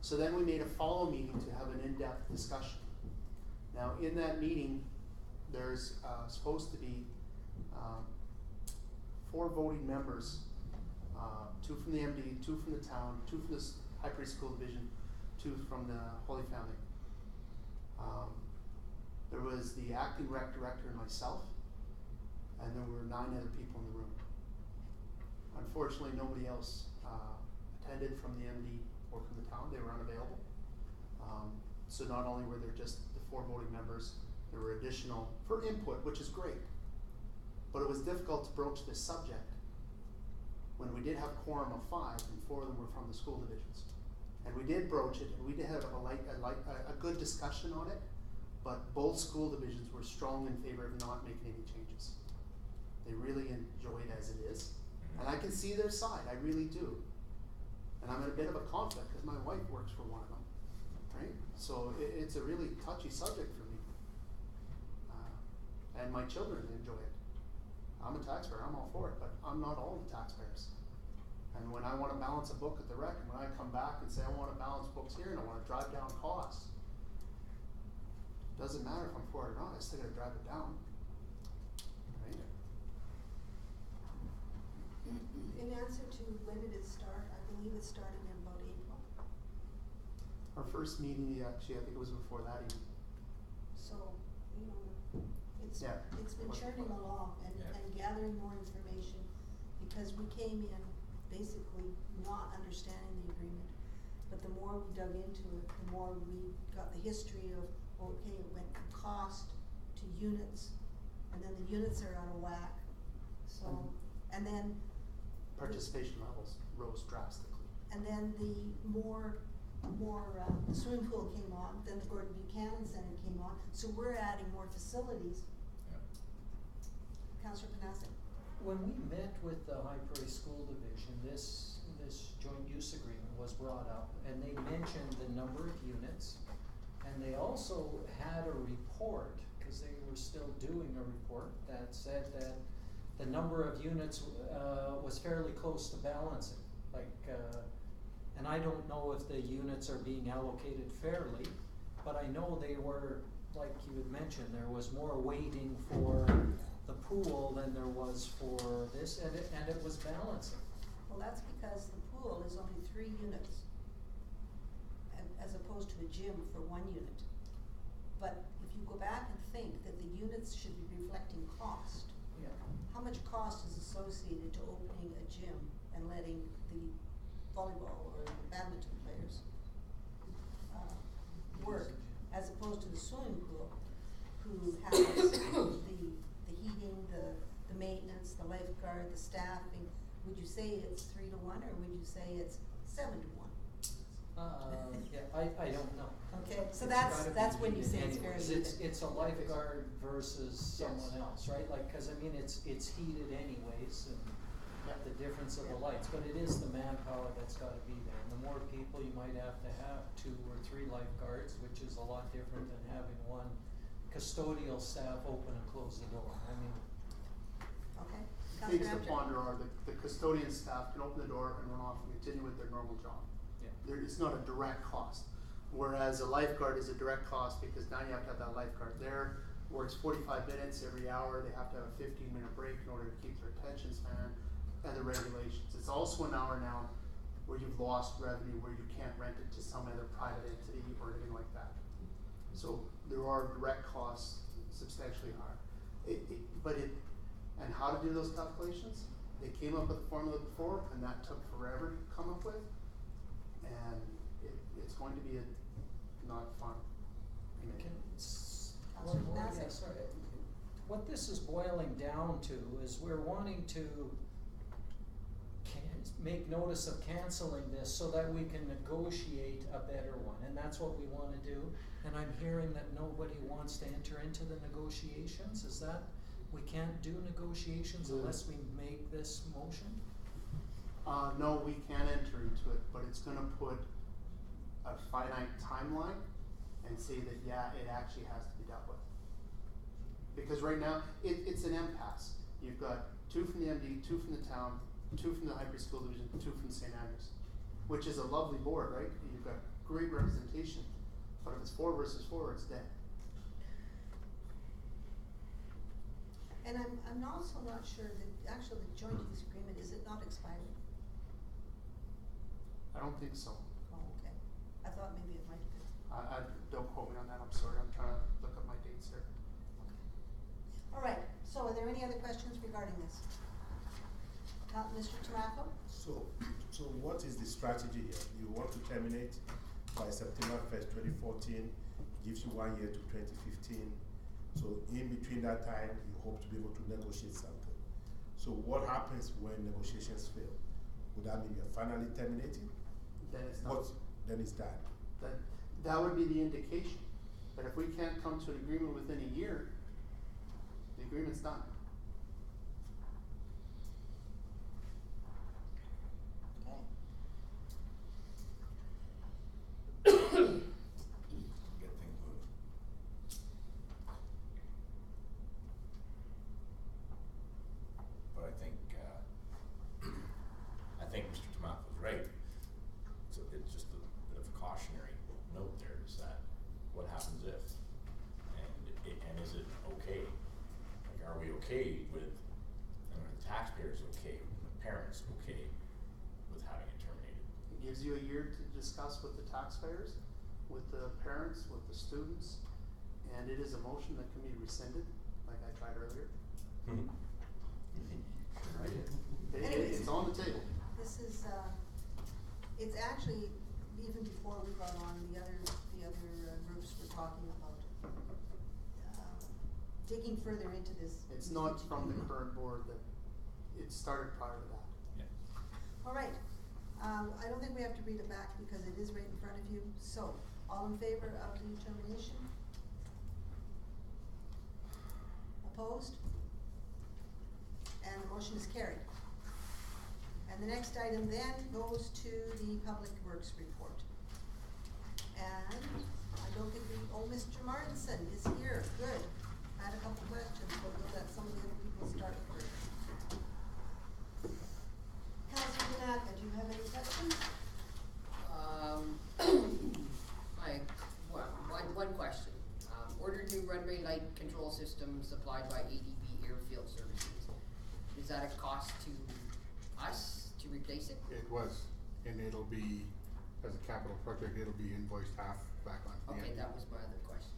So then we made a follow meeting to have an in-depth discussion. Now in that meeting, there's supposed to be 4 voting members, 2 from the MD, 2 from the town, 2 from the High Prairie School Division, 2 from the Holy Family. There was the acting rec director and myself, and there were 9 other people in the room. Unfortunately, nobody else attended from the MD or from the town. They were unavailable. So not only were there just the 4 voting members, there were additional for input, which is great. But it was difficult to broach this subject when we did have a quorum of 5 and 4 of them were from the school divisions. And we did broach it, and we did have a good discussion on it, but both school divisions were strong in favor of not making any changes. They really enjoy it as it is. And I can see their side, I really do. And I'm in a bit of a conflict because my wife works for one of them, right? So it's a really touchy subject for me. And my children enjoy it. I'm a taxpayer, I'm all for it, but I'm not all the taxpayers. And when I want to balance a book at the rec, and when I come back and say I want to balance books here and I want to drive down costs, doesn't matter if I'm for it or not, I still got to drive it down. Right? In answer to when did it start, I believe it started in about April. Our first meeting, actually, I think it was before that even. So, you know, it's been churning along and gathering more information, because we came in basically not understanding the agreement. But the more we dug into it, the more we got the history of, okay, it went from cost to units, and then the units are out of whack. So, and then participation levels rose drastically. And then the the swimming pool came on, then the Gordon Buchanan Center came on, so we're adding more facilities. Yeah. Councillor Panasiuk. When we met with the High Prairie School Division, this joint use agreement was brought up, and they mentioned the number of units, and they also had a report, because they were still doing a report, that said that the number of units was fairly close to balancing. And I don't know if the units are being allocated fairly, but I know they were, like you had mentioned, there was more weighting for the pool than there was for this, and it was balancing. Well, that's because the pool is only 3 units, as opposed to a gym for 1 unit. But if you go back and think that the units should be reflecting cost, Yeah. how much cost is associated to opening a gym and letting the volleyball or badminton players work, as opposed to the swimming pool, who has the heating, the maintenance, the lifeguard, the staffing? Would you say it's 3 to 1, or would you say it's 7 to 1? Yeah, I don't know. Okay, so It's that's gotta when be you say it's anyways. very even. It's a lifeguard versus someone else, right? Like, cause I mean, it's heated anyways, and the difference of the lights, but it is the manpower that's gotta be there. And the more people you might have to have 2 or 3 lifeguards, which is a lot different than having one custodial staff open and close the door. I mean, Okay. Things Councillor to Emter. ponder are the custodian staff can open the door and run off and continue with their normal job. yeah. It's not a direct cost. Whereas a lifeguard is a direct cost, because now you have to have that lifeguard there, works 45 minutes every hour, they have to have a 15-minute break in order to keep their attention span, and the regulations. It's also an hour now where you've lost revenue, where you can't rent it to some other private entity or anything like that. So there are direct costs substantially higher. And how to do those calculations? They came up with a formula before, and that took forever to come up with, and it's going to be not fun. Councillor Panasiuk. Yeah, sorry. What this is boiling down to is we're wanting to make notice of canceling this so that we can negotiate a better one, and that's what we want to do. And I'm hearing that nobody wants to enter into the negotiations. Is that we can't do negotiations unless we make this motion? No, we can enter into it, but it's gonna put a finite timeline and say that, yeah, it actually has to be dealt with. Because right now, it's an impasse. You've got 2 from the MD, 2 from the town, 2 from the High Prairie School Division, 2 from St. Andrews, which is a lovely board, right? You've got great representation, but if it's 4 versus 4, it's dead. And I'm also not sure that actually the joint use agreement, is it not expired? I don't think so. Oh, okay. I thought maybe it might have been. I don't quote me on that, I'm sorry, I'm trying to look up my dates here. All right, so are there any other questions regarding this? Mr. Tamaklo? So what is the strategy here? You want to terminate by September 1st, 2014, gives you 1 year to 2015. So in between that time, you hope to be able to negotiate something. So what happens when negotiations fail? Would that mean you're finally terminating? Then it's not. Then it's done. That would be the indication. That if we can't come to an agreement within a year, the agreement's done. Okay. Get things moving. But I think Mr. Tamaklo's right. So it's just a bit of a cautionary note there, is that what happens if? And is it okay? Like, are we okay with, and are the taxpayers okay, the parents okay with having it terminated? It gives you a year to discuss with the taxpayers, with the parents, with the students, and it is a motion that can be rescinded, like I tried earlier. Anyways. It's on the table. This is, it's actually, even before we got on, the other groups were talking about digging further into this. It's not from the current board, that it started prior to that. Yeah. All right, I don't think we have to read it back because it is right in front of you. So, all in favor of the termination? Opposed? And the motion is carried. And the next item then goes to the Public Works report. And I don't think Mr. Martinson is here. Good. I had a couple questions, but we'll let some of the other people start first. Councillor Deynaka, do you have any questions? One question. Ordered new runway light control system supplied by ADB Airfield Services. Is that a cost to us to replace it? It was, and it'll be, as a capital project, it'll be invoiced half back on the Okay, end. that was my other question.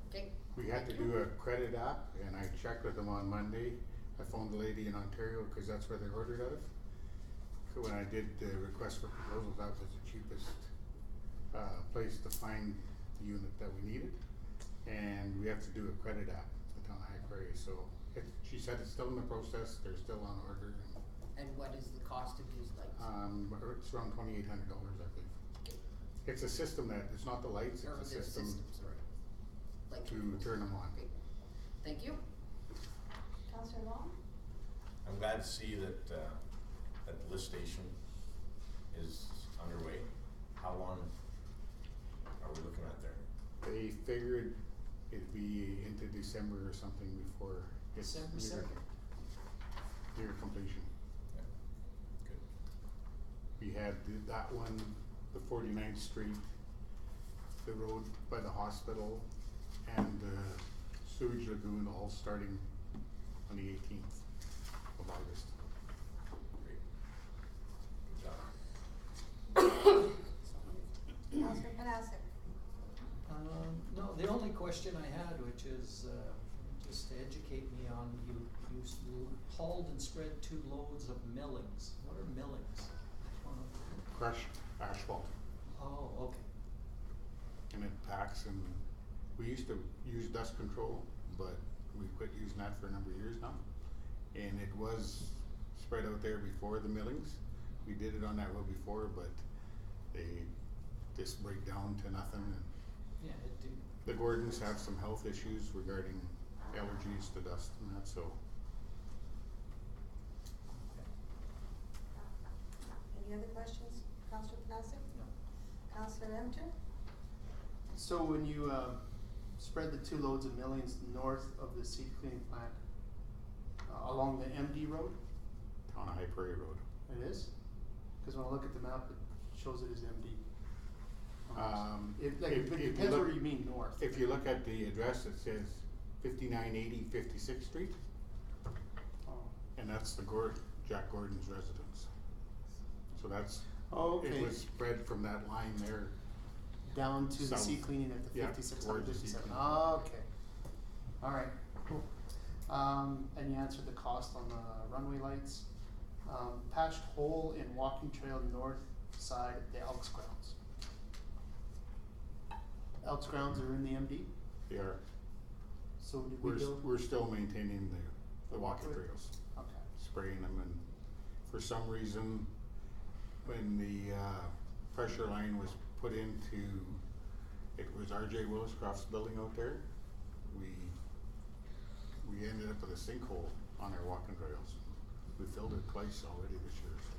Okay. We had to do a credit app, and I checked with them on Monday. I phoned the lady in Ontario, cause that's where they ordered out of. When I did the request for proposals, that was the cheapest, place to find the unit that we needed. And we have to do a credit app with town of High Prairie, so she said it's still in the process, they're still on order. And what is the cost of these lights? It's around $2,800, I believe. Okay. It's a system that, it's not the lights, Or it's a the system sorry. Light to controls. turn them on. Okay. Thank you. Councillor Long? I'm glad to see that, that the lift station is underway. How long are we looking at there? They figured it'd be into December or something before it's December 2nd. near completion. Yeah. Good. We had that one, the 49th Street, the road by the hospital, and the sewage lagoon all starting on the 18th of August. Great. Good job. Councillor Panasiuk? No, The only question I had, which is just to educate me on, you hauled and spread 2 loads of millings. What are millings? Crushed asphalt, Oh, okay. and it packs, and we used to use dust control, but we quit using that for a number of years now. And it was spread out there before the millings. We did it on that road before, but they just break down to nothing. And Yeah, it did. the Gordons have some health issues regarding allergies to dust and that, so. Any other questions? Councillor Panasiuk? No. Councillor Emter? So when you spread the 2 loads of millions north of the seed cleaning plant, along the MD road, On a High Prairie Road. it is? Because when I look at the map, it shows it as MD. like, If it you depends look- where you mean north. If you look at the address, it says 5980 56th Street, Oh. and that's the Jack Gordon's residence. So that's, Oh, okay. it was spread from that line there. Down to the South. sea cleaning at the Yeah, 5600, towards the sea 57. cleaning. Okay. Alright, cool. And you answered the cost on the runway lights. Patched hole in walking trail north side of the Elks Grounds. Elks Grounds are in the MD, They are, so did we build? we're still maintaining the walking Walkway? trails, Okay. spraying them, and for some reason, when the pressure line was put into, it was RJ Williscroft's building out there, we ended up with a sinkhole on our walking trails. We filled it twice already this year, so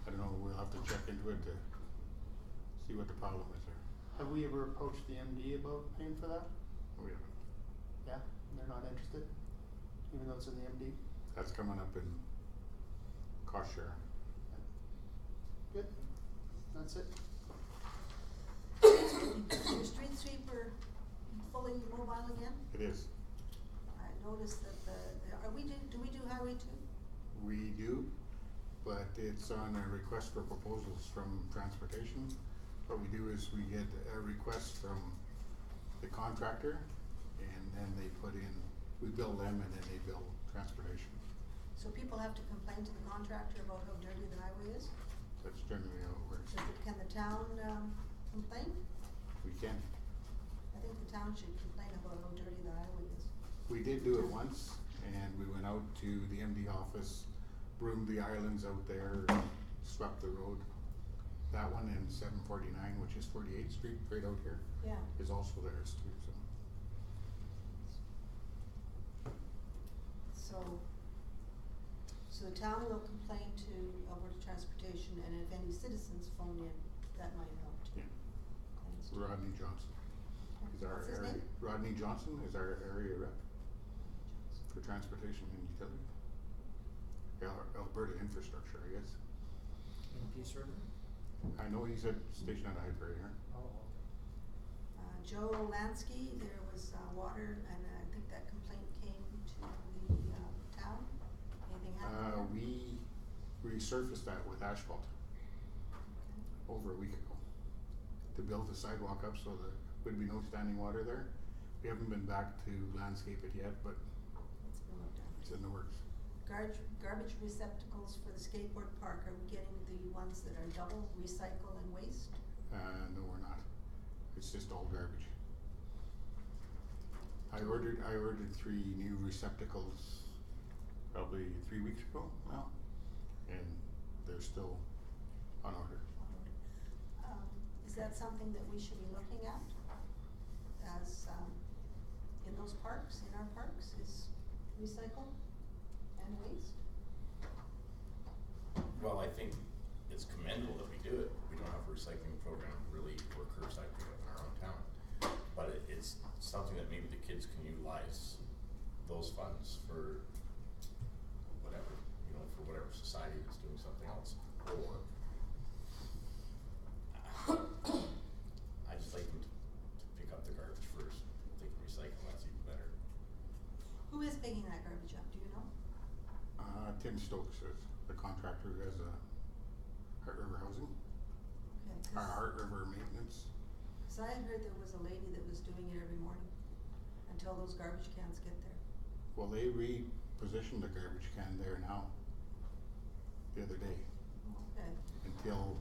I don't know, we'll have to check into it to see what the problem is there. Have we ever approached the MD about paying for that? We haven't. Yeah, they're not interested, even though it's in the MD? That's coming up in cost share. Good, that's it. Your street sweeper fully mobile again? It is. I noticed that do we do highway too? We do, but it's on a request for proposals from transportation. What we do is we get a request from the contractor, and then they put in, we bill them, and then they bill transportation. So people have to complain to the contractor about how dirty the highway is? That's generally how it works. Can the town, complain? We can. I think the town should complain about how dirty the highway is. We did do it once, and we went out to the MD office, broomed the islands out there, swept the road. That one in 749, which is 48th Street, right out here, Yeah. is also theirs too, so. So the town will complain to Alberta Transportation, and if any citizens phone in, that might help too. Yeah. Thanks. Rodney Johnson is our What's his area. name? Rodney Johnson is our area rep for transportation and utility. Alberta infrastructure, I guess. In Peace River? I know he's at station at High Prairie, huh? Oh, okay. Joe Lansky, there was, water, and I think that complaint came to the, town. Anything happened? We resurfaced that with asphalt over a week ago to build the sidewalk up so there would be no standing water there. We haven't been back to landscape it yet, but It's been looked at. it's in the works. Garbage receptacles for the skateboard park, are we getting the ones that are double recycle and waste? No, we're not. It's just all garbage. I ordered 3 new receptacles probably 3 weeks ago now, and they're still on order. Is that something that we should be looking at as, in those parks, in our parks, is recycle and waste? Well, I think it's commendable that we do it. We don't have a recycling program really for curbside pickup in our own town. But it's something that maybe the kids can utilize those funds for whatever, for whatever society that's doing something else. Or I just like them to pick up the garbage first. If they can recycle, that's even better. Who is picking that garbage up, do you know? Tim Stokes is the contractor who has Heart River Housing, Okay, Heart River Maintenance. cause I had heard there was a lady that was doing it every morning until those garbage cans get there. Well, they repositioned the garbage can there now, the other day, Okay, until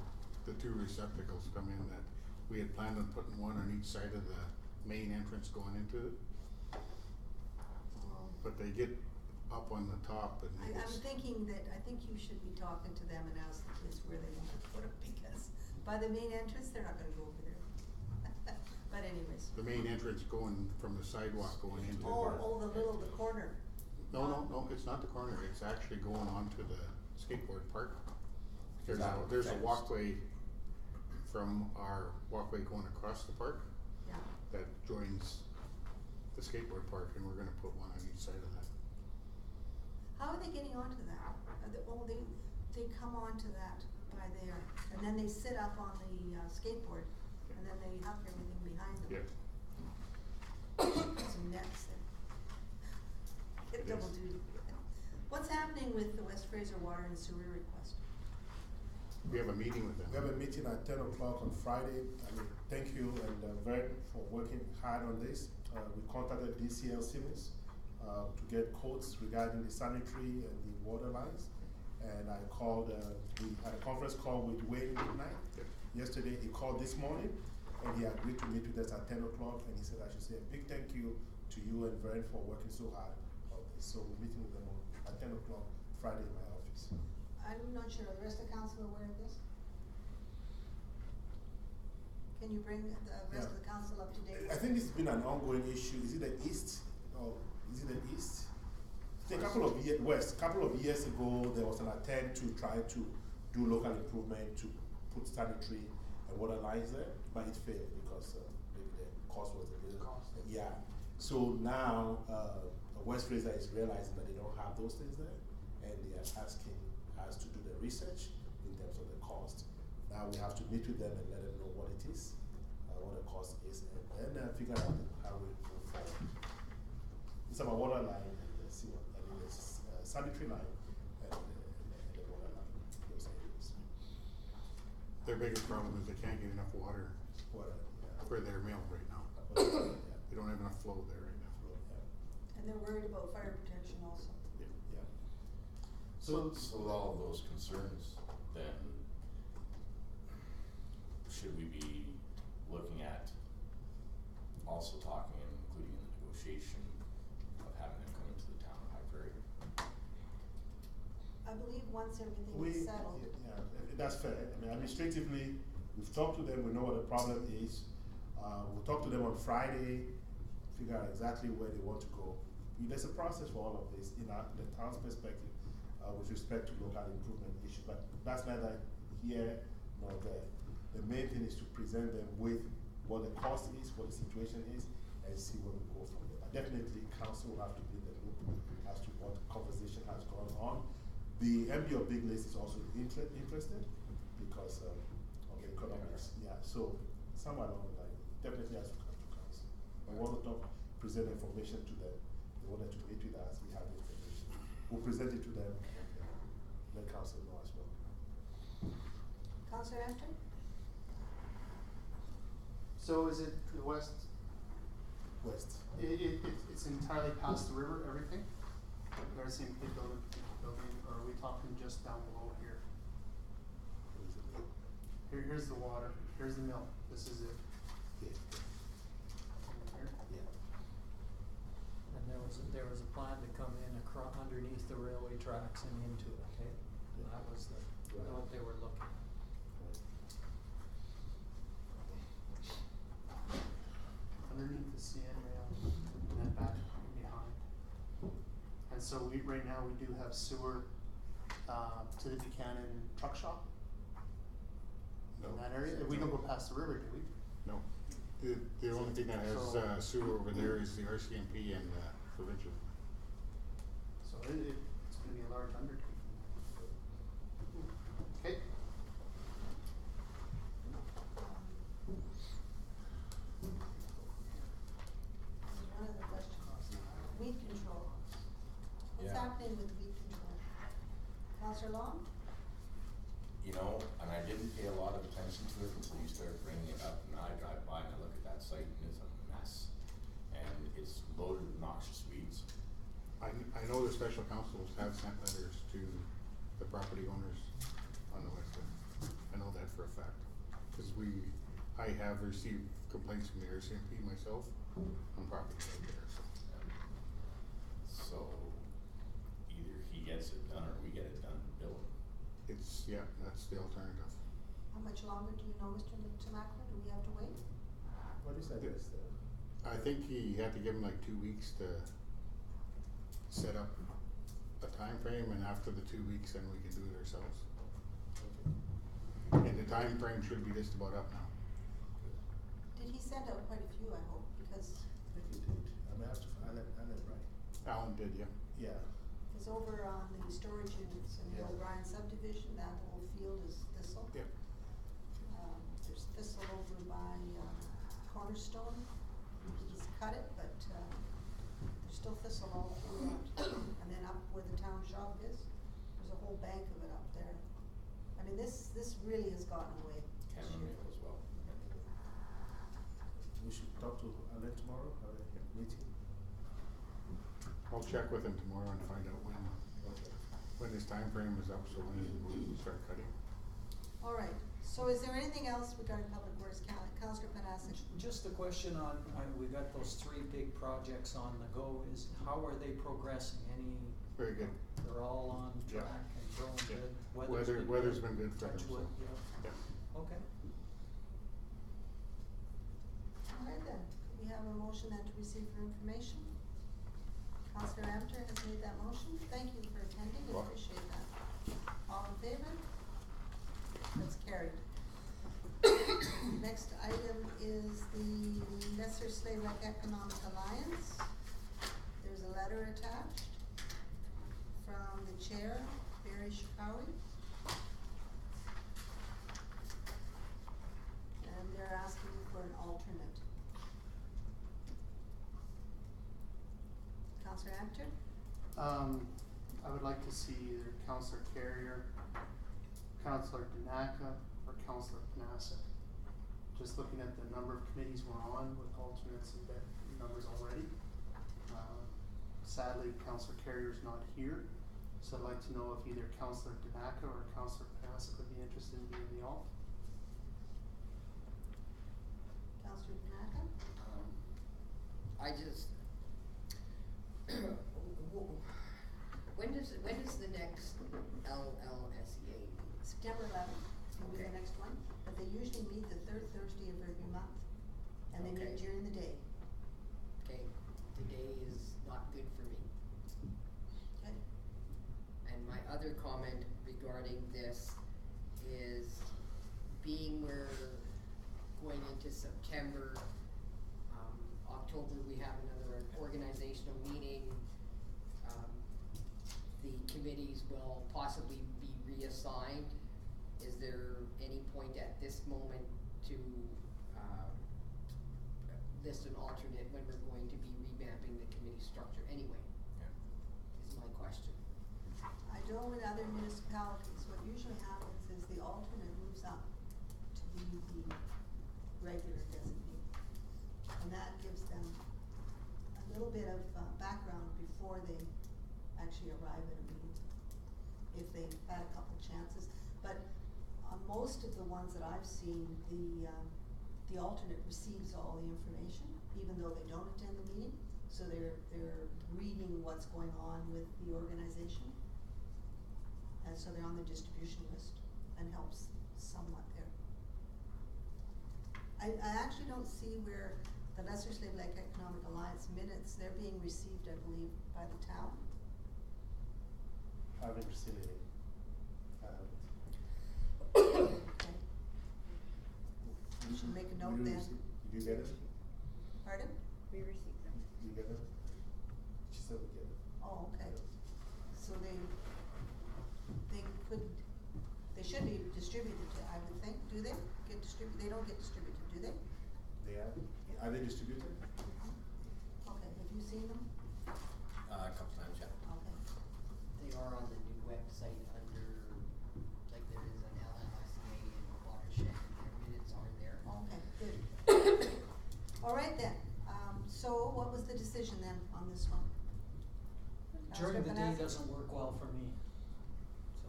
the 2 receptacles come in that we had planned on putting one on each side of the main entrance going into it. well, But they get up on the top and they I'm just, thinking that, I think you should be talking to them and ask the kids where they want to put them, because by the main entrance, they're not gonna go over there. But anyways. the main entrance going from the sidewalk going into the park. The corner. No, it's not the corner, it's actually going onto the skateboard park. Is that There's a fenced? walkway from our walkway going across the park Yeah, that joins the skateboard park, and we're gonna put one on each side of that. how are they getting onto that? They come onto that by there, and then they sit up on the, skateboard. Yeah. and then they huck everything behind them. Yeah. Some nets and get It double is. duty. What's happening with the West Fraser water and sewer request? We have a meeting with them. We have a meeting at 10 o'clock on Friday. I mean, thank you and Vern for working hard on this. We contacted DCL Civils to get quotes regarding the sanitary and the water lines. And I called, we had a conference call with Wayne midnight. Yesterday, he called this morning and he agreed to meet with us at 10 o'clock. And he said, I should say a big thank you to you and Vern for working so hard on this. So we're meeting with them at 10 o'clock Friday in my office. I'm not sure, are the rest of council aware of this? Can you bring the rest of the council up to date? I think it's been an ongoing issue. Is it the east or is it the east? I think a couple of years ago, there was an attempt to try to do local improvement to put sanitary and water lines there, but it failed because maybe the cost was a little. Yeah. So now West Fraser is realizing that they don't have those things there, and they are asking us to do the research in terms of the cost. Now we have to meet with them and let them know what it is, what the cost is, and then figure out how we move forward. It's about water line and the sewer, I mean, it's sanitary line and the water line, those areas. Their biggest problem is they can't get enough water Water, for their mill right now. yeah. They don't have enough flow there right now. And they're worried about fire protection also. Yeah. So with all of those concerns, then should we be looking at also talking and including in the negotiation of having them come into the town of High Prairie? I believe once everything We, is settled. yeah, that's fair. I mean, administratively, we've talked to them, we know what the problem is. We'll talk to them on Friday, figure out exactly where they want to go. There's a process for all of this in the town's perspective with respect to local improvement issues, but that's neither here nor there. The main thing is to present them with what the cost is, what the situation is, and see where we go from there. But definitely, council will have to be in the loop as to what conversation has gone on. The MD of Big List is also interested because of the economics. Yeah, so somewhere along the line, definitely has to come to council. I want to present information to them. They wanted to meet with us, we have the information. We'll present it to them and let council know as well. Councillor Emter? So is it the west? West. It's entirely past the river, everything? Garcia Pit building, or are we talking just down below here? Here's the water, here's the mill, this is it. Yeah. Here. Yeah. And there was a plan to come in underneath the railway tracks and into it, okay? Yeah. That was what they were looking at. Underneath the CN rail and then back behind. And so right now we do have sewer to the Buchanan truck shop No. in that area. We don't go past the river, do we? No. The only thing that has sewer over there is the RCMP and provincial. So it's gonna be a large undertaking. Okay. One other question. Weed control. What's Yeah. happening with weed control? Councillor Long? You know, and I didn't pay a lot of attention to it until you started bringing it up, and I drive by and I look at that site and it's a mess. And it's loaded with noxious weeds. I know the special councils have sent letters to the property owners on the west end. I know that for a fact. Cause I have received complaints from the RCMP myself on property right there, so. So either he gets it done or we get it done and bill him. Yeah, that's the alternative. How much longer do you know, Mr. Tamaklo? Do we have to wait? What is that? I think he had to give him like 2 weeks to set up a time frame, and after the 2 weeks, then we can do it ourselves. And the time frame should be just about up now. Did he send out quite a few, I hope, because I think you did. I may have to find it right. Alan did, yeah. Yeah. it's over on the storage units in the Yeah. O'Brien subdivision, that whole field is thistle. Yep. There's thistle over by outer stone. He's cut it, but, there's still thistle all through it. And then up where the town shop is, there's a whole bank of it up there. I mean, this really has gotten away. Chamomile as well. We should talk to Alan tomorrow, have a meeting. I'll check with him tomorrow and find out when his time frame is up, so when we start cutting. All right, so is there anything else regarding Public Works? Councillor Panasiuk? Just a question on, we got those 3 big projects on the go, is how are they progressing? Very good. They're all on Yeah. track and going Yeah. good? Weather's been good for them, Touch so. wood, yeah. Yeah. Okay. All right then, we have a motion then to receive for information. Councillor Emter has made that motion. Thank you for attending, we Welcome. appreciate that. All in favor? That's carried. Next item is the Lesser Slave Lake Economic Alliance. There's a letter attached from the chair, Barry Shikawi. And they're asking for an alternate. Councillor Emter? I would like to see either Councillor Carrier, Councillor Deynaka, or Councillor Panasiuk. Just looking at the number of committees we're on with alternates and that numbers already. Sadly, Councillor Carrier is not here, so I'd like to know if either Councillor Deynaka or Councillor Panasiuk would be interested in being the alt. Councillor Deynaka? I just, when does the next LLSEA meet? September 11th will be the Okay. next one, but they usually meet the 3rd Thursday of every month, and they Okay. meet during the day. Okay, the day is not good for me. Okay. And my other comment regarding this is, being we're going into September, October we have another organizational meeting. The committees will possibly be reassigned. Is there any point at this moment to list an alternate when we're going to be revamping the committee structure anyway? Is my question. I know in other municipalities, what usually happens is the alternate moves up to be the regular designee. And that gives them a little bit of background before they actually arrive at a meeting, if they've had a couple chances. But on most of the ones that I've seen, the alternate receives all the information, even though they don't attend the meeting. So they're reading what's going on with the organization. And so they're on the distribution list and helps somewhat there. I actually don't see where the Lesser Slave Lake Economic Alliance minutes, they're being received, I believe, by the town. I haven't received it. Okay. You should make a note then. Did you get it? Pardon? We received them. Did you get it? She said we get it. Oh, okay. So they should be distributed to, I would think, do they? Get distributed, they don't get distributed, do they? They are they distributed? Okay, have you seen them? A couple times, yeah. Okay. They are on the new website under, like there is an LLSEA and a watershed, and their minutes are there. Okay, good. All right then, so what was the decision then on this one? During the day Councillor Panasiuk? doesn't work well for me, so.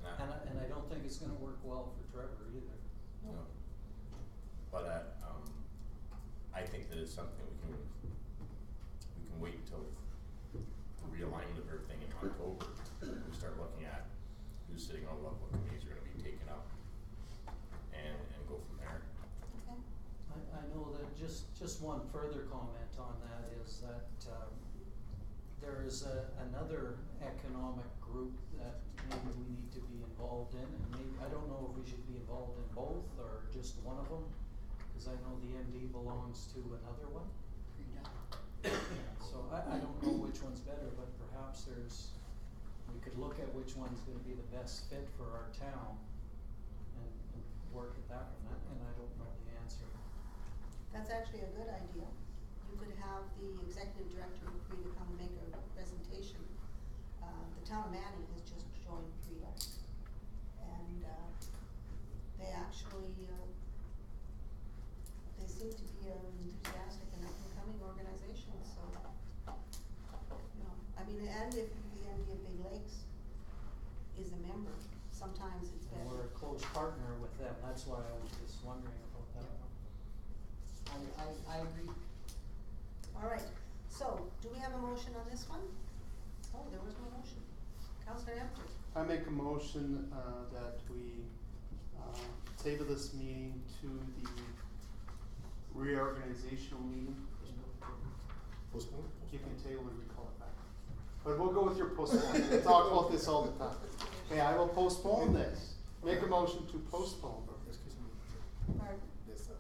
And I don't think it's gonna work well for Trevor either. No. But I think that it's something we can wait until the realignment of everything in October. We start looking at who's sitting on what committees are gonna be taken up, and go from there. Okay. I know that just one further comment on that is that, there is another economic group that maybe we need to be involved in, and maybe, I don't know if we should be involved in both or just one of them, cause I know the MD belongs to another one. So I don't know which one's better, but perhaps we could look at which one's gonna be the best fit for our town and work at that one, and I don't know the answer. the executive director of PREA to come and make a presentation. The town of Manning has just joined PREA. And, they actually, they seem to be an enthusiastic and up-and-coming organization, so, you know, I mean, and if the MD of Big Lakes is a member, sometimes it's better. And we're a close partner with them, that's why I was just wondering about that. I agree. All right, so, do we have a motion on this one? Oh, there was no motion. Councillor Emter. I make a motion, that we, table this meeting to the reorganizational meeting. Postpone? You can table and recall it back. But we'll go with your postpone. We talk about this all the time. Okay, I will postpone this. Make a motion to postpone. Excuse me. Pardon? Yes, sir.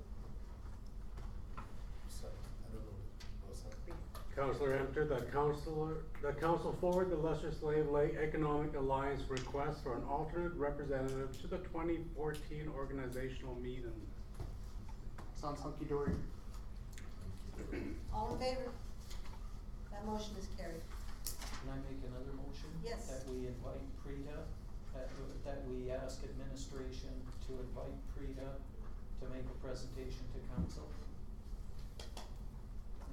Sir, I don't know. No, sir. Councillor Emter, that council forward the Lesser Slave Lake Economic Alliance request for an alternate representative to the 2014 organizational meeting. Sounds hunky-dory. All in favor? That motion is carried. Can I make another motion? Yes. That we invite PREA, that we ask administration to invite PREA to make a presentation to council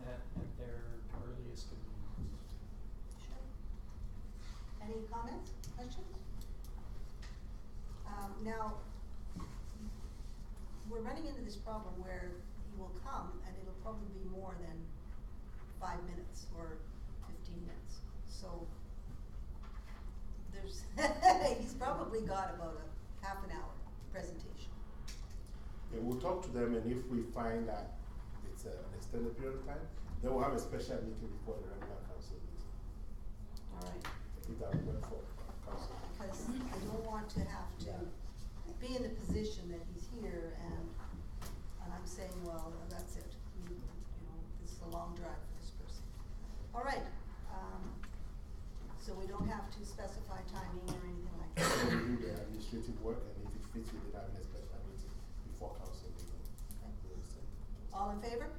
at their earliest convenience. Sure. Any comments, questions? Now, we're running into this problem where he will come and it'll probably be more than 5 minutes or 15 minutes. So, there's, he's probably got about a half an hour presentation. Yeah, we'll talk to them, and if we find that it's an extended period of time, then we'll have a special meeting before the regular council meeting. All right. If that will work for council. Because I don't want to have to be in the position that he's here and I'm saying, well, that's it. You know, this is a long drive for this person. All right, so we don't have to specify timing or anything like that. We do the administrative work, and if it fits within having a special meeting before council meeting. Okay. All in favor?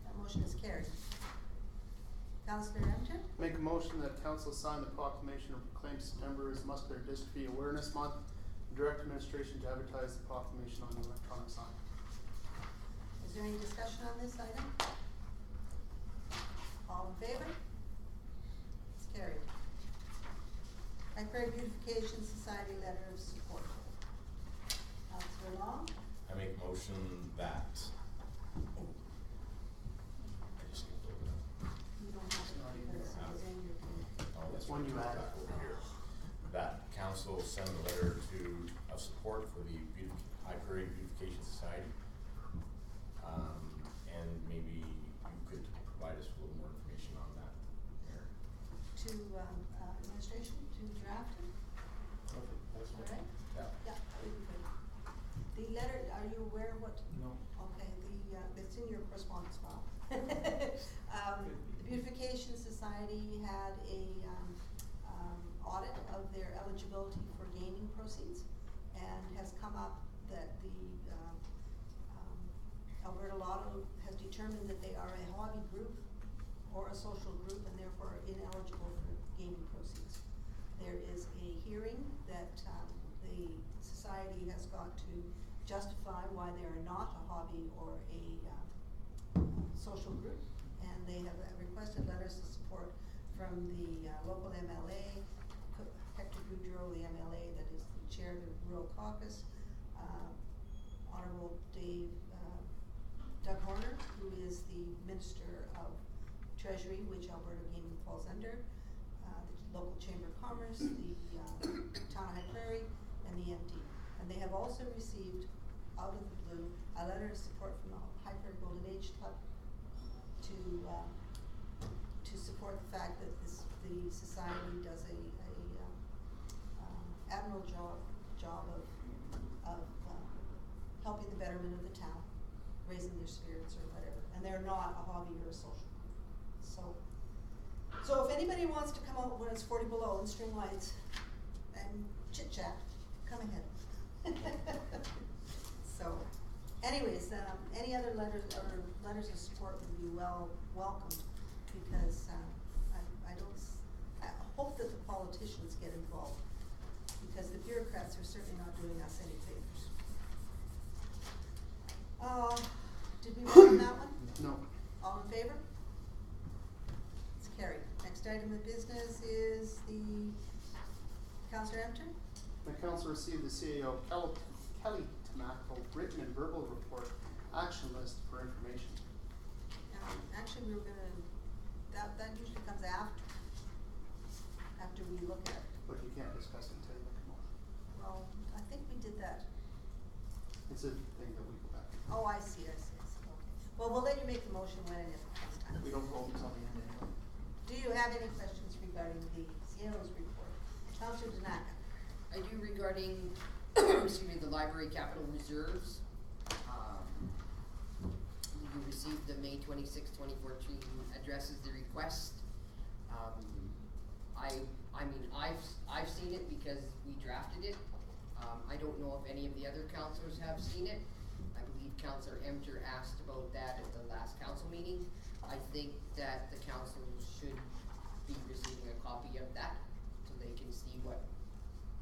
That motion is carried. Councillor Emter? Make a motion that council sign the proclamation and proclaim September as Muscular Dystrophy Awareness Month. Direct administration to advertise the proclamation on the electronic sign. Is there any discussion on this item? All in favor? It's carried. Prairie Beautification Society letter of support. Councillor Long? I make motion that. I just skipped over that. You don't have it because it was in your thing. Oh, That's right, one you back added. over here. That council send a letter of support for the High Prairie Beautification Society. And maybe you could provide us with a little more information on that, Mayor. To administration to draft it? Okay, that's All fine. right? Yeah. Yeah, we can put it. The letter, are you aware of what? No. Okay, it's in your correspondence file. The Beautification Society had a audit of their eligibility for gaming proceeds and has come up that the Alberta Lotto has determined that they are a hobby group or a social group and therefore ineligible for gaming proceeds. There is a hearing that the society has got to justify why they are not a hobby or a social group, and they have requested letters of support from the local MLA, Hector Goudreau, the MLA that is the chair of the Rural Caucus, Honorable Doug Horner, who is the Minister of Treasury, which Alberta Gaming falls under, the local Chamber of Commerce, the Town of High Prairie, and the MD. And they have also received, out of the blue, a letter of support from the High Prairie Golden Age Club to support the fact that the society does a admirable job of helping the betterment of the town, raising their spirits or whatever, and they're not a hobby or a social group. So if anybody wants to come out when it's 40 below and string lights and chit chat, come ahead. So, Anyways, any other letters or letters of support would be welcomed, because, I hope that the politicians get involved, because the bureaucrats are certainly not doing us any favors. Did we vote on that one? No. All in favor? It's carried. Next item of business is the Councillor Emter. The council received the CAO Keli Tamaklo written and verbal report action list for information. Actually, we were gonna, that usually comes after we look at it. But you can't discuss it until you make a motion. Well, I think we did that. It's a thing that we go back. Oh, I see, okay. Well, we'll let you make the motion when and if it comes time. We don't vote until the end anyway. Do you have any questions regarding the CAO's report? Councillor Deynaka. I do regarding, excuse me, the library capital reserves. You received the May 26, 2014 addresses the request. I mean, I've seen it because we drafted it. I don't know if any of the other councillors have seen it. I believe Councillor Emter asked about that at the last council meeting. I think that the councillors should be receiving a copy of that so they can see what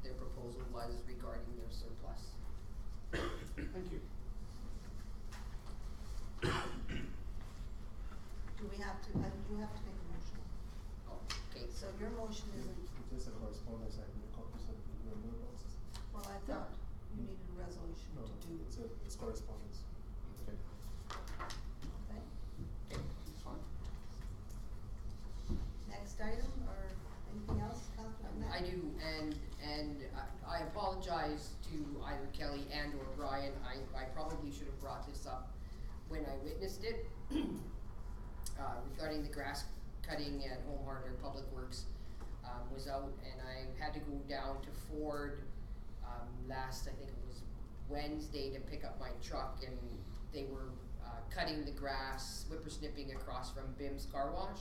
their proposal was regarding their surplus. Thank you. Do we have to, you have to make a motion. Okay, So your motion is, Just a correspondence, I can copies of the mailboxes. well, I thought you needed a resolution No, to do. it's correspondence. Okay. Okay. It's fine. Next item, or anything else, Councillor Deynaka? I do, and I apologize to either Kelly and or Brian. I probably should have brought this up when I witnessed it. Regarding the grass cutting at Home Hardware Public Works, was out, and I had to go down to Ford last, I think it was Wednesday, to pick up my truck, and they were cutting the grass, whippersnipping across from Bim's Car Wash.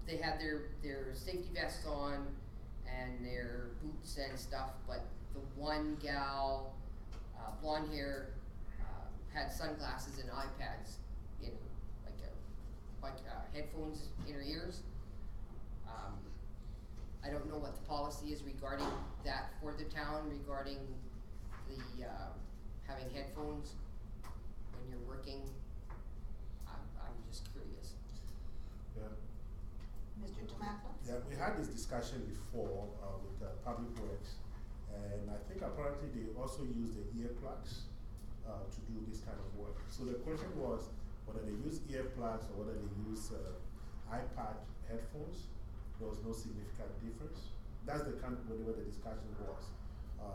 They had their safety vests on and their boots and stuff, but the one gal, blonde hair, had sunglasses and iPads in like headphones in her ears. I don't know what the policy is regarding that for the town, regarding the having headphones when you're working. I'm just curious. Yeah. Mr. Tamaklo? Yeah, we had this discussion before with Public Works, and I think apparently they also use the earplugs to do this kind of work. So the question was whether they use earplugs or whether they use iPad headphones. There was no significant difference. That's the kind of where the discussion was,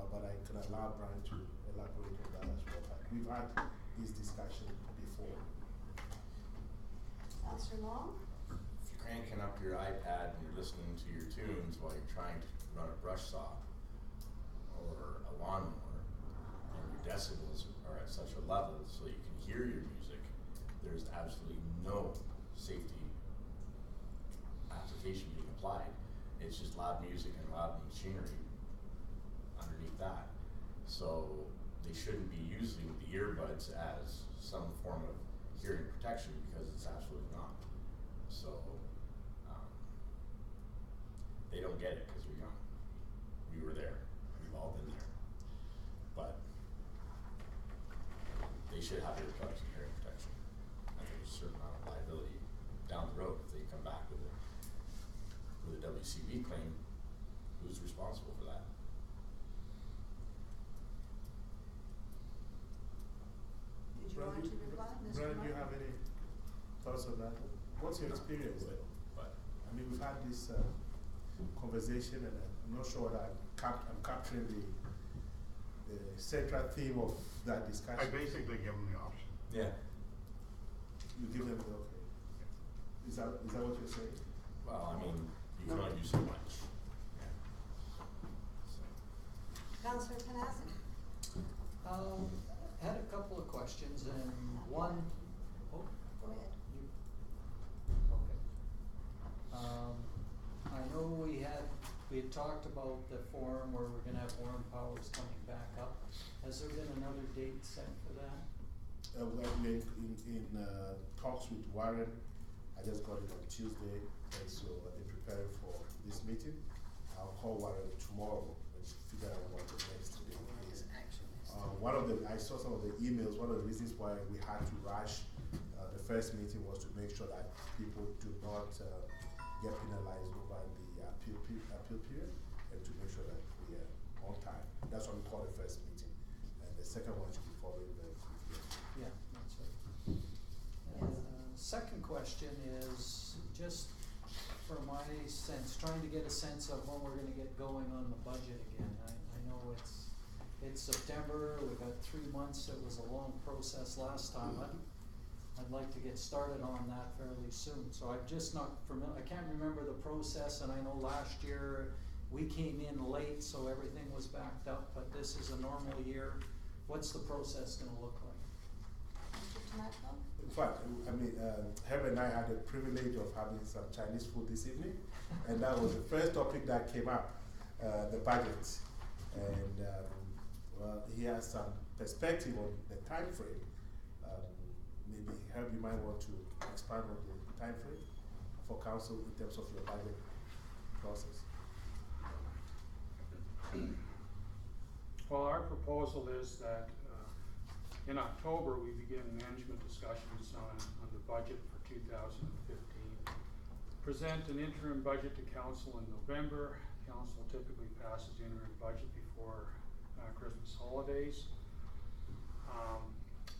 but I can allow Brian to elaborate on that as well. But we've had this discussion before. Councillor Long? If you're cranking up your iPad and you're listening to your tunes while you're trying to run a brush saw or a lawnmower, and your decibels are at such a level so you can hear your music, there's absolutely no safety application being applied. It's just loud music and loud machinery underneath that. So they shouldn't be using the earbuds as some form of hearing protection, because it's absolutely not. So they don't get it because we're young. We were there. We've all been there. But they should have earplugs and hearing protection. And there's a certain amount of liability down the road if they come back with a WCB claim. Who's responsible for that? Did you want to reply, Mr. Brian, do you Martin? have any thoughts on that? What's your experience? But I mean, we've had this conversation, and I'm not sure that I'm capturing the central theme of that discussion. I basically give them the option. yeah. You give them the okay. Is that what you're saying? Well, I mean, you can only do so much. Yeah. So. Councillor Panasiuk? Had a couple of questions, and one, oh, Go ahead. you, okay. I know we had talked about the forum where we're gonna have Warren Powers coming back up. Has there been another date set for that? we're in talks with Warren. I just got it on Tuesday, and so they're preparing for this meeting. I'll call Warren tomorrow and figure out what the next thing is. I saw some of the emails. One of the reasons why we had to rush the first meeting was to make sure that people do not get penalized over the appeal period, and to make sure that we are on time. That's what we call the first meeting. And the second one should be following very quickly. Yeah, that's right. Second question is just for my sense, trying to get a sense of when we're gonna get going on the budget again. I know it's September, we've got 3 months, it was a long process last time. I'd like to get started on that fairly soon. So I'm just not familiar, I can't remember the process, and I know last year we came in late, so everything was backed up, but this is a normal year. What's the process gonna look like? Mr. Tamaklo? In fact, I mean, Heather and I had the privilege of having some Chinese food this evening, and that was the first topic that came up, the budget. And well, he has some perspective on the time frame. Maybe Heather, you might want to expand on the time frame for council in terms of your budget process. Well, our proposal is that in October, we begin management discussions on the budget for 2015. Present an interim budget to council in November. Council typically passes the interim budget before Christmas holidays.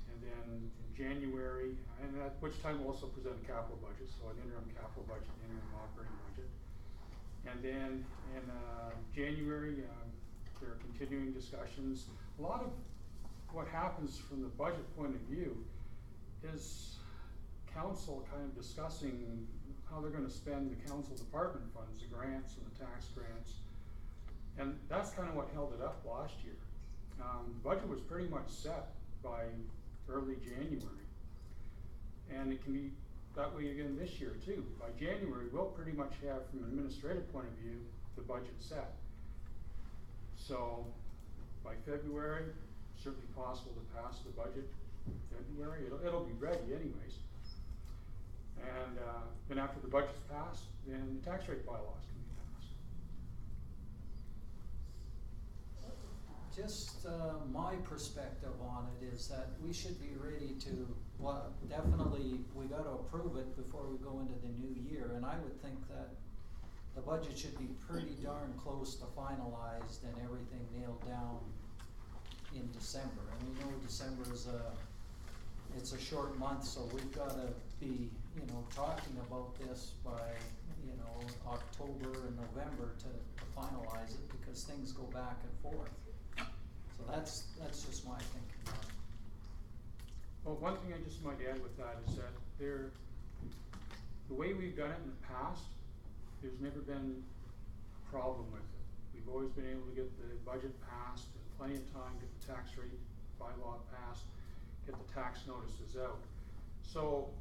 And then in January, and at which time we'll also present a capital budget, so an interim capital budget, interim operating budget. And then in January, there are continuing discussions. A lot of what happens from the budget point of view is council kind of discussing how they're gonna spend the council department funds, the grants and the tax grants. And that's kind of what held it up last year. The budget was pretty much set by early January. And it can be that way again this year too. By January, we'll pretty much have, from an administrative point of view, the budget set. So by February, certainly possible to pass the budget in February. It'll be ready anyways. And then after the budget's passed, then the tax rate bylaws can be passed. Just my perspective on it is that we should be ready to, well, definitely we gotta approve it before we go into the new year, and I would think that the budget should be pretty darn close to finalized and everything nailed down in December. And we know December is it's a short month, so we've gotta be, talking about this by, October and November to finalize it, because things go back and forth. So that's just my thinking on it. Well, one thing I just might add with that is that the way we've done it in the past, there's never been a problem with it. We've always been able to get the budget passed in plenty of time, get the tax rate bylaw passed, get the tax notices out. So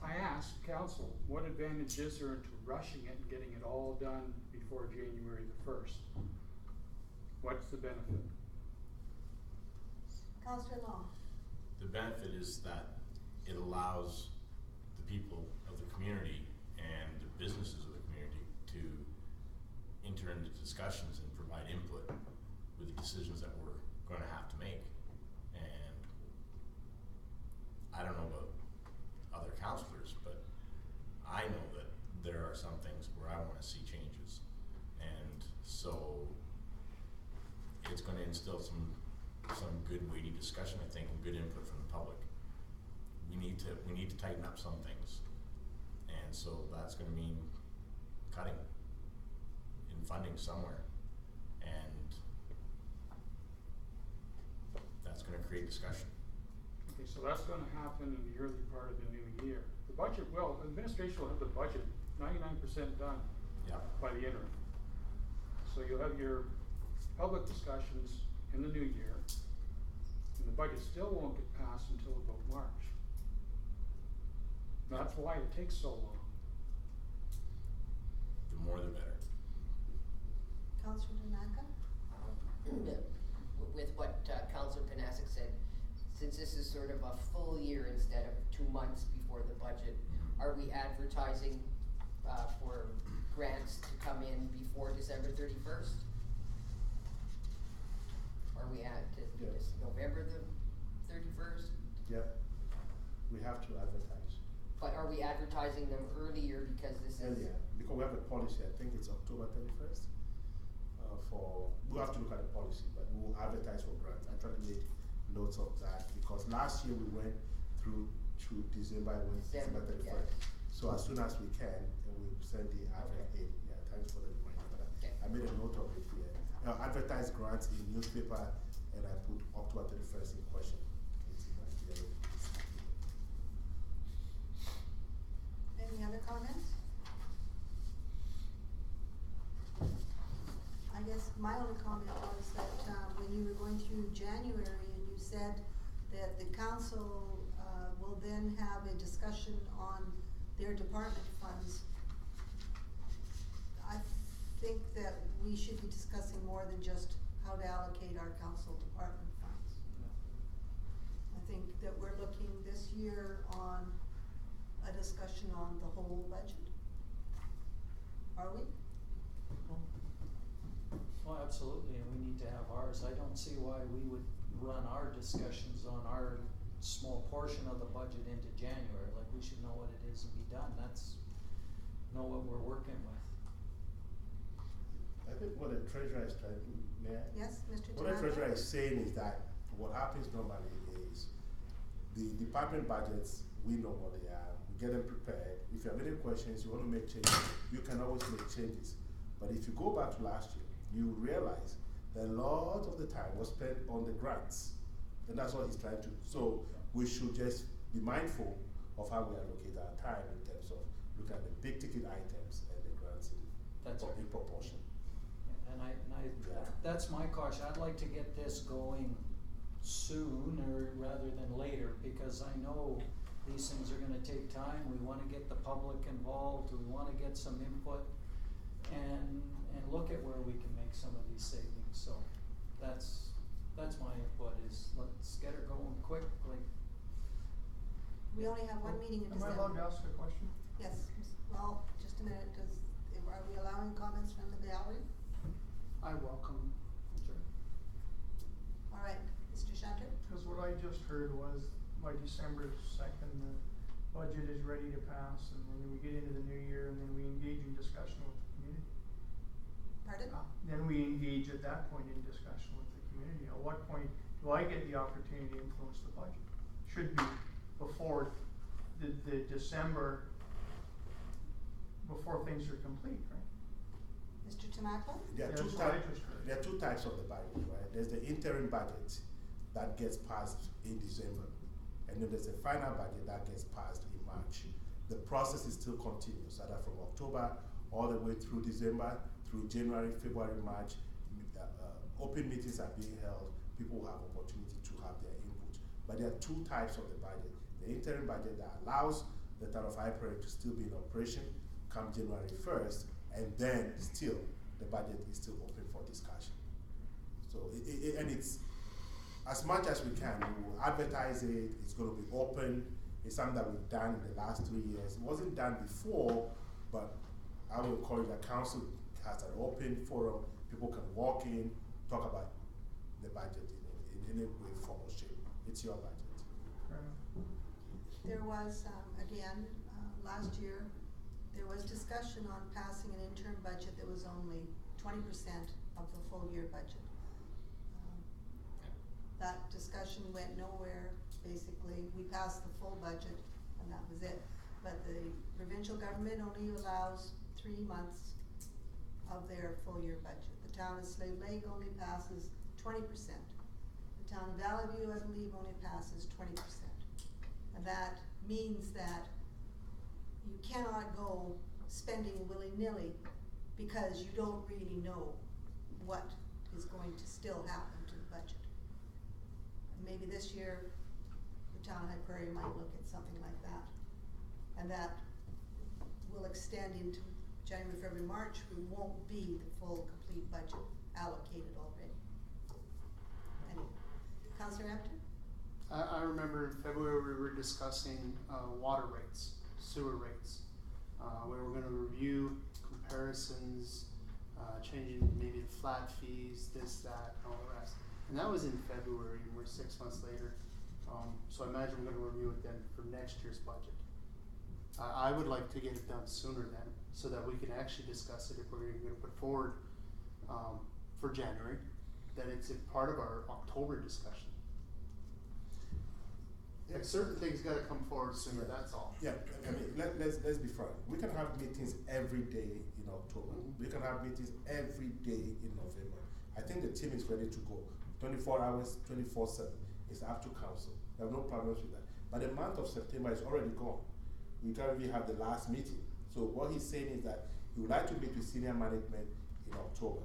I asked council, what advantage is there into rushing it and getting it all done before January the 1st? What's the benefit? Councillor Long? The benefit is that it allows the people of the community and the businesses of the community to enter into discussions and provide input with the decisions that we're going to have to make. And I don't know about other councillors, but I know that there are some things where I want to see changes, and so it's going to instill some good weighty discussion, I think, and good input from the public. We need to tighten up some things, and so that's going to mean cutting in funding somewhere, and that's going to create discussion. Okay, so that's gonna happen in the early part of the new year. The budget administration will have the budget 99% done by the interim. So you'll have your public discussions in the new year, and the budget still won't get passed until about March. That's why it takes so long. The more the better. Councillor Deynaka? With what Councillor Panasiuk said, since this is sort of a full year instead of 2 months before the budget, are we advertising, for grants to come in before December 31st? Are we at, Yes. November the 31st? Yep, we have to advertise. But are we advertising them earlier because this is? Earlier, because we have a policy, I think it's October 31st. We'll have to look at the policy, but we'll advertise for grants. I tried to make notes of that because last year we went through December, I went December 31st. Yeah. So as soon as we can, and we send the advert in. Yeah, thanks for the reminder for that. Okay. I made a note of it here. Advertise grants in newspaper, and I put October 31st in question. Any other comments? I guess my only comment was that, when you were going through January and you said that the council, will then have a discussion on their department funds. I think that we should be discussing more than just how to allocate our council department funds. I think that we're looking this year on a discussion on the whole budget. Are we? Well, absolutely, and we need to have ours. I don't see why we would run our discussions on our small portion of the budget into January. Like, we should know what it is and be done. Know what we're working with. I think what the treasurer is trying to, Yes, Mr. what the Deynaka? treasurer is saying is that what happens normally is the department budgets, we know what they are, we get them prepared. If you have any questions, you want to make changes, you can always make changes. But if you go back to last year, you realize that a lot of the time was spent on the grants. And that's what he's trying to do. So we should just be mindful of how we allocate our time in terms of looking at the big ticket items and the grants in proportion. And that's my caution. I'd like to get this going sooner rather than later, because I know these things are gonna take time. We wanna get the public involved, we wanna get some input and look at where we can make some of these savings. So that's my input, is let's get her going quickly. We only have one meeting in Am I December. allowed to ask a question? Yes, well, just a minute, are we allowing comments from the gallery? I welcome. Sure. All right, Mr. Shanter? Because what I just heard was by December 2nd, the budget is ready to pass, and then we get into the new year, and then we engage in discussion with the community. Pardon? Then we engage at that point in discussion with the community. At what point do I get the opportunity to influence the budget? Should be before the December, before things are complete, right? Mr. Tamaklo? There are, Yeah, two that's what I types, just heard. there are two types of the budget, right? There's the interim budget that gets passed in December, and then there's a final budget that gets passed in March. The process is still continuous, either from October all the way through December, through January, February, March. Open meetings are being held. People will have opportunity to have their input. But there are two types of the budget. The interim budget that allows the town of Prairie to still be in operation come January 1st, and then still, the budget is still open for discussion. So, and it's, as much as we can, we will advertise it, it's going to be open. It's something that we've done in the last 3 years. It wasn't done before, but I would encourage the council has an open forum. People can walk in, talk about the budget in any way, form, or shape. It's your budget. There was, again, last year, there was discussion on passing an interim budget that was only 20% of the full year budget. That discussion went nowhere. Basically, we passed the full budget and that was it. But the provincial government only allows 3 months of their full year budget. The town of Slave Lake only passes 20%. The town of Valley View, I believe, only passes 20%. And that means that you cannot go spending willy-nilly because you don't really know what is going to still happen to the budget. And maybe this year, the town of Prairie might look at something like that. And that will extend into January, February, March. We won't be the full, complete budget allocated already. Anyway, Councillor Emter? I remember in February we were discussing, water rates, sewer rates. We were gonna review comparisons, changing maybe the flat fees, this, that, and all the rest. And that was in February, and we're 6 months later. So I imagine we're gonna review it then for next year's budget. I would like to get it done sooner then, so that we can actually discuss it if we're gonna put forward, for January, that it's a part of our October discussion. Like certain things gotta come forward sooner, that's all. Yeah, I mean, let's be frank. We can have meetings every day in October. We can have meetings every day in November. I think the team is ready to go. 24 hours, 24/7. It's up to council. There are no problems with that. But the month of September is already gone. We currently have the last meeting. So what he's saying is that he would like to meet with senior management in October,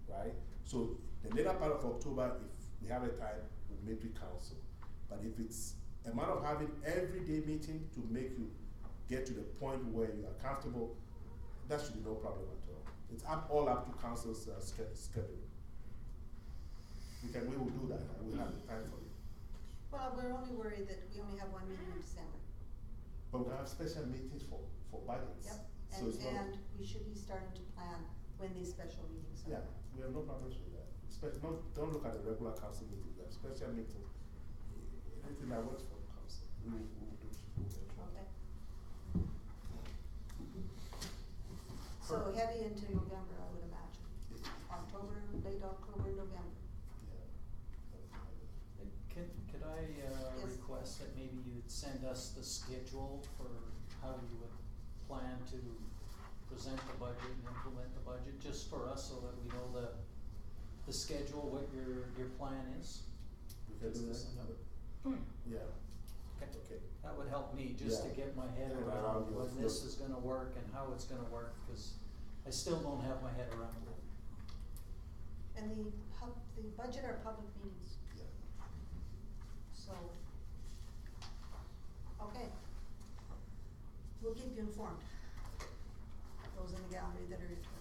right? So the later part of October, if we have a time, we'll meet with council. But if it's a matter of having everyday meeting to make you get to the point where you are comfortable, that should be no problem at all. It's all up to council's schedule. We will do that. We'll have the time for it. Well, we're only worried that we only have one meeting in December. But we have special meetings for budgets. Yep, So it's not, and we should be starting to plan when these special meetings are. yeah, we have no problems with that. Don't look at the regular council meetings. We have special meetings. Anything that works for the council, we will do. Okay. So heavy into November, I would imagine. October, late October, November. Could I Yes. request that maybe you'd send us the schedule for how you would plan to present the budget and implement the budget, just for us, so that we know the schedule, what your plan is? We can do Just to send that. out. Yeah. Okay. Okay. That would help me, just to Yeah. get my head Yeah, around around your when this flow. is gonna work and how it's gonna work, cause I still don't have my head around it. And the budget are public meetings, Yeah. so, okay. We'll keep you informed, those in the gallery that are interested.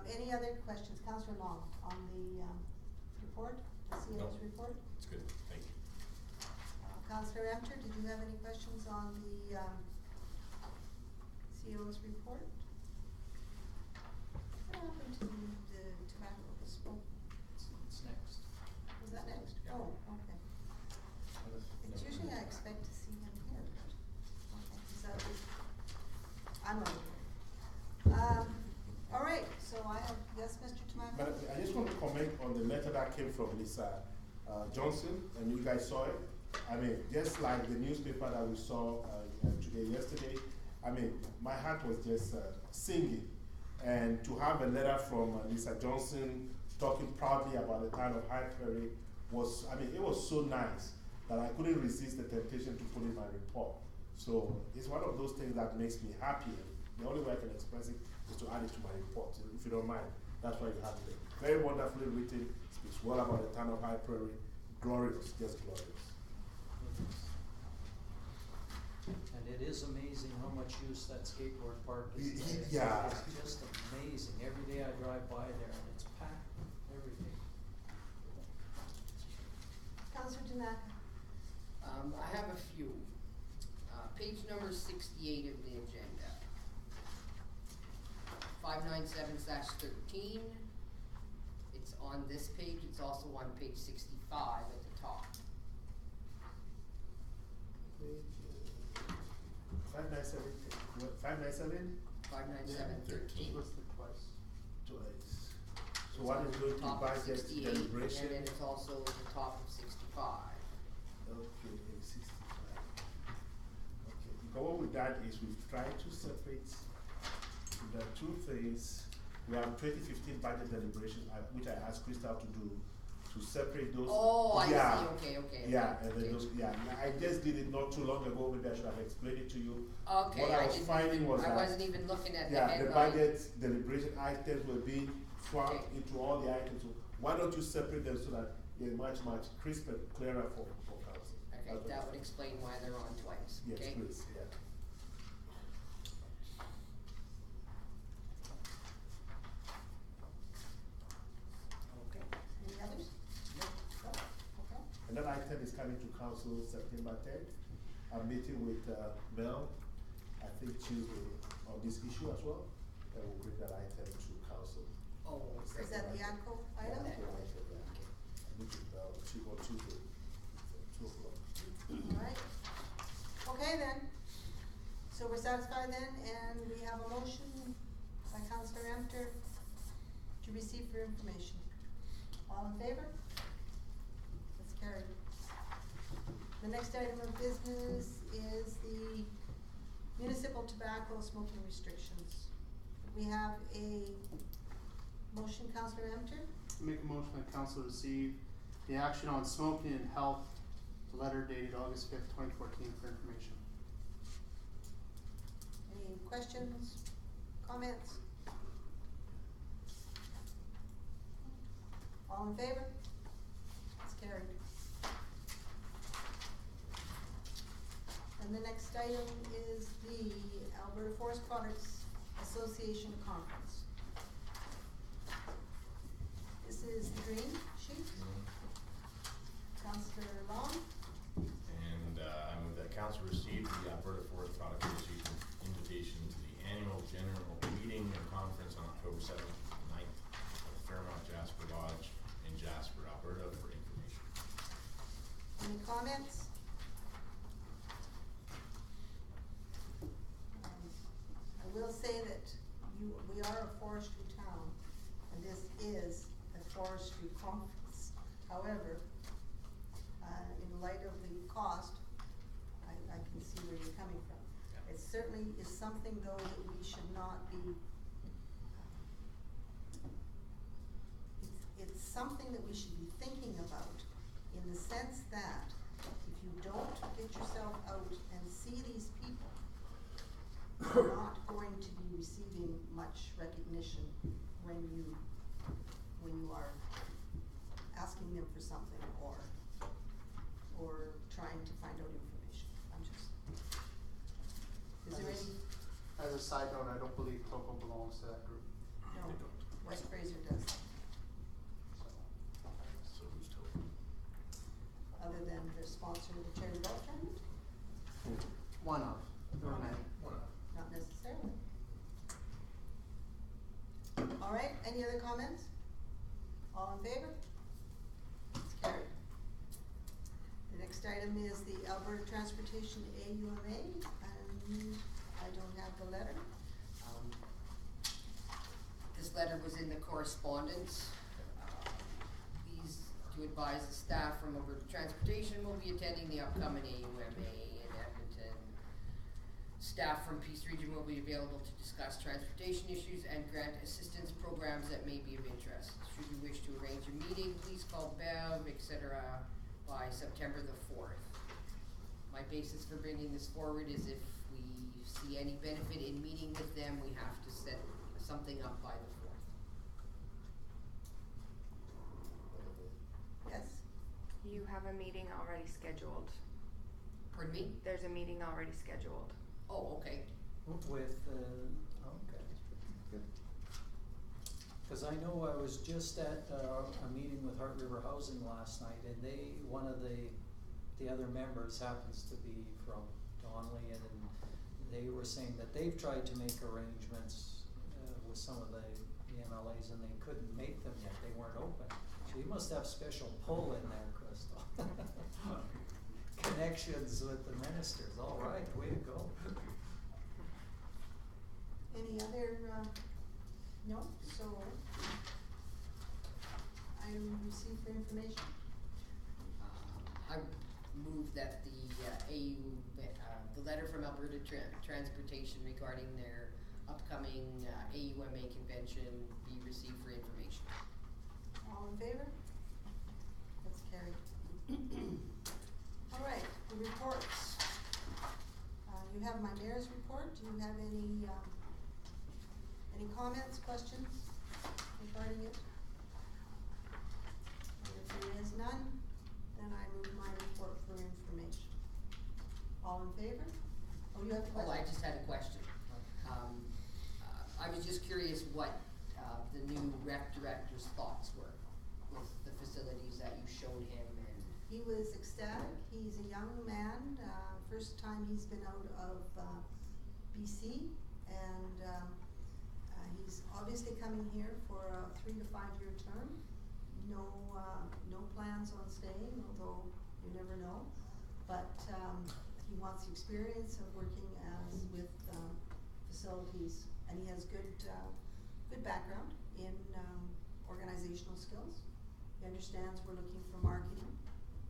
Any other questions? Councillor Long, on the, report, the CO's Nope. report? It's good, thank you. Councillor Emter, did you have any questions on the, CO's report? What happened to the tobacco smoke? It's next. Was that next? Yeah. Oh, okay. It's usually I expect to see him here, but, okay, so, I'm over here. All right, so I have, yes, Mr. Tamaklo? But I just want to comment on the letter that came from Lisa Johnson, and you guys saw it. I mean, just like the newspaper that we saw yesterday, I mean, my heart was just singing. And to have a letter from Lisa Johnson talking proudly about the town of High Prairie was, I mean, it was so nice that I couldn't resist the temptation to put in my report. So it's one of those things that makes me happy. The only way I can express it is to add it to my report, if you don't mind. That's why you have it. Very wonderfully written, speaks well about the town of High Prairie. Glorious, just glorious. And it is amazing how much use that skateboard park is. today. Yeah. It's just amazing. Every day I drive by there and it's packed every day. Councillor Deynaka? I have a few. Page number 68 of the agenda. 597/13. It's on this page, it's also on page 65 at the top. 597, what, 597? 597/13. Listed twice. Twice. So what is going to Top of budget 68, deliberation? and then it's also at the top of 65. Okay, 65. Okay, because what we've done is we've tried to separate the two things. We have 2015 budget deliberation, which I asked Crystal to do, to separate those. Oh, I Yeah. see, okay. Yeah, and then Okay. those, yeah, I just did it not too long ago, maybe I should have explained it to you. Okay, What I was didn't finding even- was I that. wasn't even looking at the Yeah, headline. the budget deliberation items were being swapped Okay. into all the items, so why don't you separate them so that they're much crisper, clearer for council? Okay, that would explain why they're on twice, Yes, okay? please, yeah. Okay, any others? No. Okay. And that item is kind council September 10th. I'm meeting with Mel, I think Tuesday, on this issue as well, and we'll bring that item to council. Oh, Is that the ANCO item? Yeah, the item, yeah. I'm meeting with Mel on Tuesday, 2 o'clock. Alright, okay then, so we're satisfied then, and we have a motion by Councillor Emter to receive for information. All in favor? That's carried. The next item of business is the Municipal Tobacco smoking restrictions. We have a motion, Councillor Emter? Make a motion that council receive the action on smoking and health, the letter dated August 5th, 2014 for information. Any questions, comments? All in favor? It's carried. And the next item is the Alberta Forest Products Association Conference. This is the green sheet. Councillor Long? And I move that council receive the Alberta Forest Products Association invitation to the annual general meeting and conference on October 7th and 9th at the Fairmont Jasper Lodge in Jasper, Alberta for information. Any comments? I will say that we are a forestry town, and this is a forestry conference. However, in light of the cost, I can see where you're coming from. Yeah. It certainly is something though that we should not be, it's something that we should be thinking about, in the sense that if you don't get yourself out and see these people, you're not going to be receiving much recognition when you are asking them for something or trying to find out information. I'm just, is there any? As a side note, I don't believe Toco belongs to that group. No, They don't. West Fraser does, So who's told? other than the sponsor of the charity golf tournament? One of. There were many. Not necessarily. All right, any other comments? All in favor? It's carried. The next item is the Alberta Transportation AUMA, and I don't have the letter. This letter was in the correspondence. Please to advise the staff from Alberta Transportation will be attending the upcoming AUMA in Edmonton. Staff from Peace Region will be available to discuss transportation issues and grant assistance programs that may be of interest. Should you wish to arrange a meeting, please call Bev, etc. by September the 4th. My basis for bringing this forward is if we see any benefit in meeting with them, we have to set something up by the 4th. Yes, You have a meeting already scheduled. Pardon me? There's a meeting already scheduled. Oh, okay. With, okay. Good. Cause I know I was just at, a meeting with Heart River Housing last night, and one of the other members happens to be from Donley, and they were saying that they've tried to make arrangements, with some of the MLAs, and they couldn't make them yet, they weren't open. So you must have special pull in there, Crystal. Connections with the ministers, all right, way to go. any other, no, so, item received for information? I move that the the letter from Alberta Transportation regarding their upcoming AUMA convention be received for information. All in favor? That's carried. All right, the reports. You have my mayor's report. Do you have any comments, questions regarding it? And if there is none, then I move my report for information. All in favor? Oh, you have a question? Oh, I just had a question. I was just curious what the new rec director's thoughts were with the facilities that you showed him and He was ecstatic. He's a young man, first time he's been out of BC, and he's obviously coming here for a 3 to 5 year term. No plans on staying, although you never know. But he wants the experience of working with facilities, and he has good background in organizational skills. He understands we're looking for marketing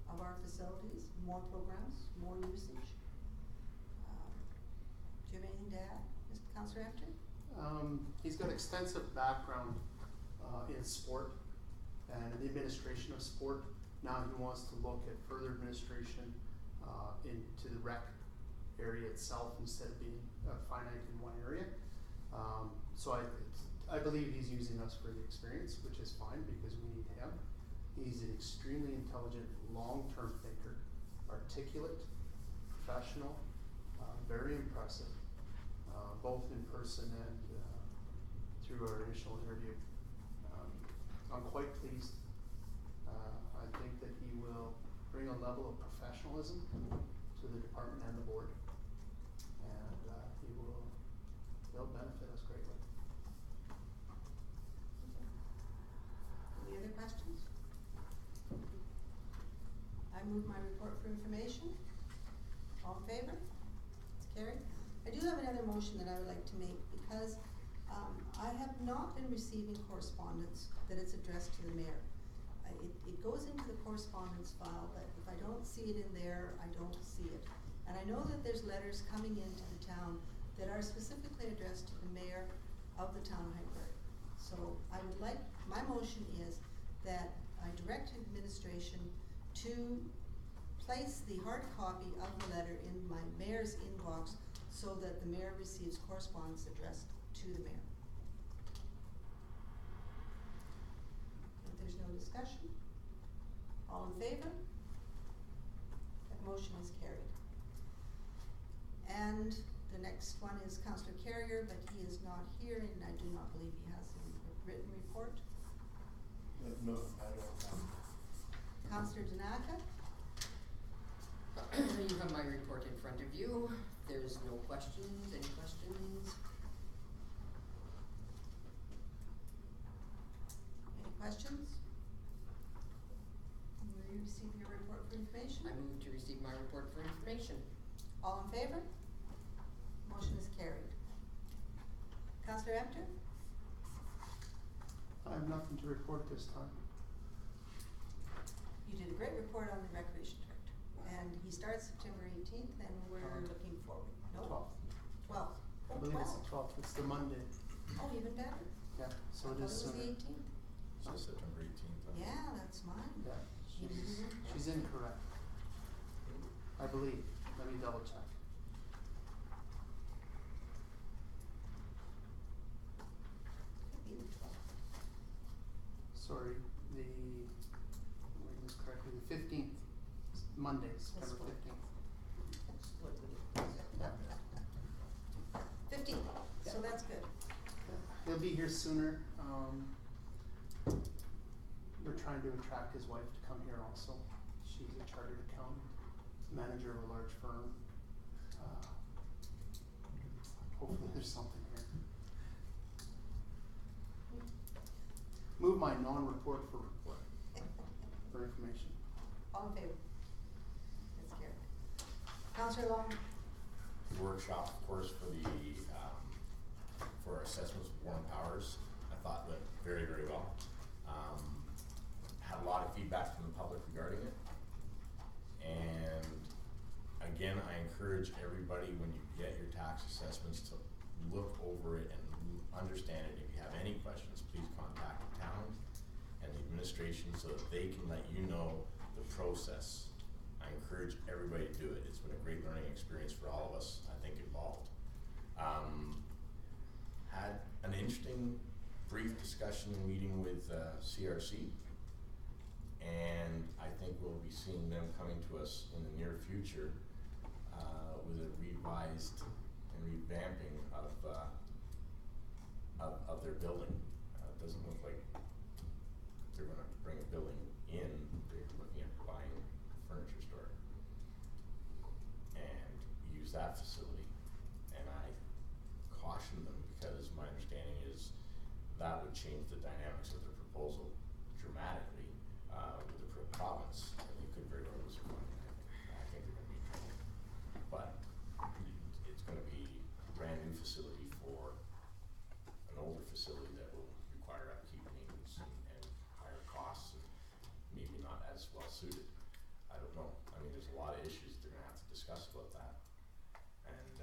of our facilities, more programs, more usage. Do you have anything to add, Mr. Councillor Emter? He's got extensive background in sport and in the administration of sport. Now he wants to look at further administration into the rec area itself instead of being finite in one area. So I believe he's using us for the experience, which is fine because we need him. He's an extremely intelligent, long-term thinker, articulate, professional, very impressive, both in person and through our initial interview. I'm quite pleased. I think that he will bring a level of professionalism to the department and the board, and he'll benefit us greatly. Any other questions? I move my report for information. All in favor? It's carried. I do have another motion that I would like to make because I have not been receiving correspondence that it's addressed to the mayor. It goes into the correspondence file, but if I don't see it in there, I don't see it. And I know that there's letters coming into the town that are specifically addressed to the mayor of the town of High Prairie. So I would like, my motion is that I direct administration to place the hard copy of the letter in my mayor's inbox so that the mayor receives correspondence addressed to the mayor. If there's no discussion, all in favor? That motion is carried. And the next one is Councillor Carrier, but he is not here, and I do not believe he has a written report. No, I don't. Councillor Deynaka? You have my report in front of you. There's no questions. Any questions? Any questions? Will you receive your report for information? I move to receive my report for information. All in favor? Motion is carried. Councillor Emter? I have nothing to report this time. You did a great report on the recreation director. And he starts September 18th, and we're looking forward. No? 12th. 12th. I Oh, believe 12. it's the 12th. It's the Monday. Oh, even better. Yeah, so I it is thought sooner. it was the 18th. So September 18th. Yeah, that's mine. Yeah, she's incorrect. I believe. Let me double check. Could be the 12th. Sorry, I'm reading this correctly, the 15th, Monday, September 15th. Yeah. 15th, so Yeah. that's good. He'll be here sooner. We're trying to attract his wife to come here also. She's a chartered accountant, manager of a large firm. Hopefully there's something here. Move my non-report for report, for information. All in favor? That's carried. Councillor Long? Workshop, of course, for our assessments of warm powers, I thought went very, very well. Had a lot of feedback from the public regarding it. And again, I encourage everybody when you get your tax assessments to look over it and understand it. If you have any questions, please contact the town and the administration so that they can let you know the process. I encourage everybody to do it. It's been a great learning experience for all of us, I think, involved. Had an interesting brief discussion meeting with CRC, and I think we'll be seeing them coming to us in the near future with a revised and revamping of their building. It doesn't look like they're going to bring a building in. They're looking at buying use that facility. And I cautioned them because my understanding is that would change the dynamics of their proposal dramatically with the province, and they could very well lose their money. I think they're going to be in trouble. But it's going to be a brand new facility for an older facility that will require upkeep maintenance and higher costs, and maybe not as well suited. I don't know. I mean, there's a lot of issues they're going to have to discuss about that. And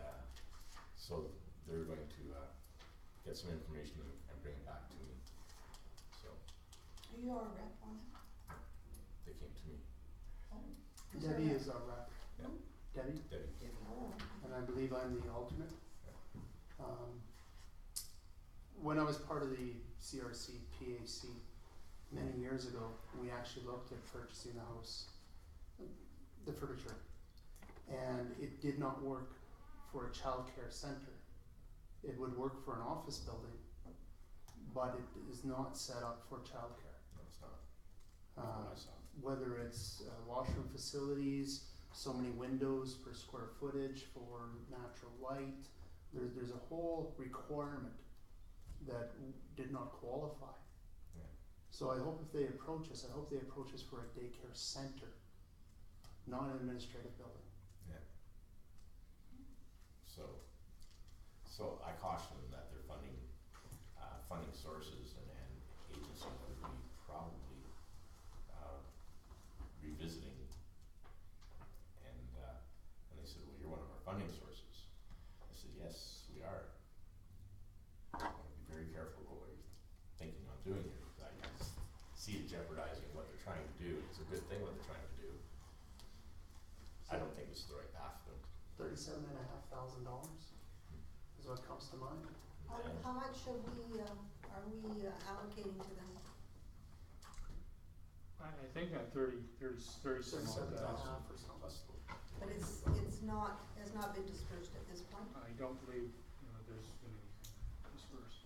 so they're going to get some information and bring it back to me. So Are you our rep on it? they came to me. Oh. Debbie is our rep. Yeah. Debbie, Debbie. Oh. and I believe I'm the alternate. When I was part of the CRC PAC many years ago, we actually looked at purchasing the house, the furniture, and it did not work for a childcare center. It would work for an office building, but it is not set up for childcare. No, it's not. Not what I saw. Whether it's washroom facilities, so many windows per square footage for natural light, there's a whole requirement that did not qualify. Yeah. So I hope if they approach us, I hope they approach us for a daycare center, not an administrative building. Yeah. So I caution them that their funding sources and agencies would be probably revisiting. And they said, well, you're one of our funding sources. I said, yes, we are. I want to be very careful about what you're thinking on doing here, because I see it jeopardizing what they're trying to do. It's a good thing what they're trying to do. I don't think this is the right path for them. $37,500 is what comes to mind. How much are we allocating to them? I think that 37 $37,500 thousand. or something. Plus But it's not, has not been dispersed at this point? I don't believe, there's been anything dispersed.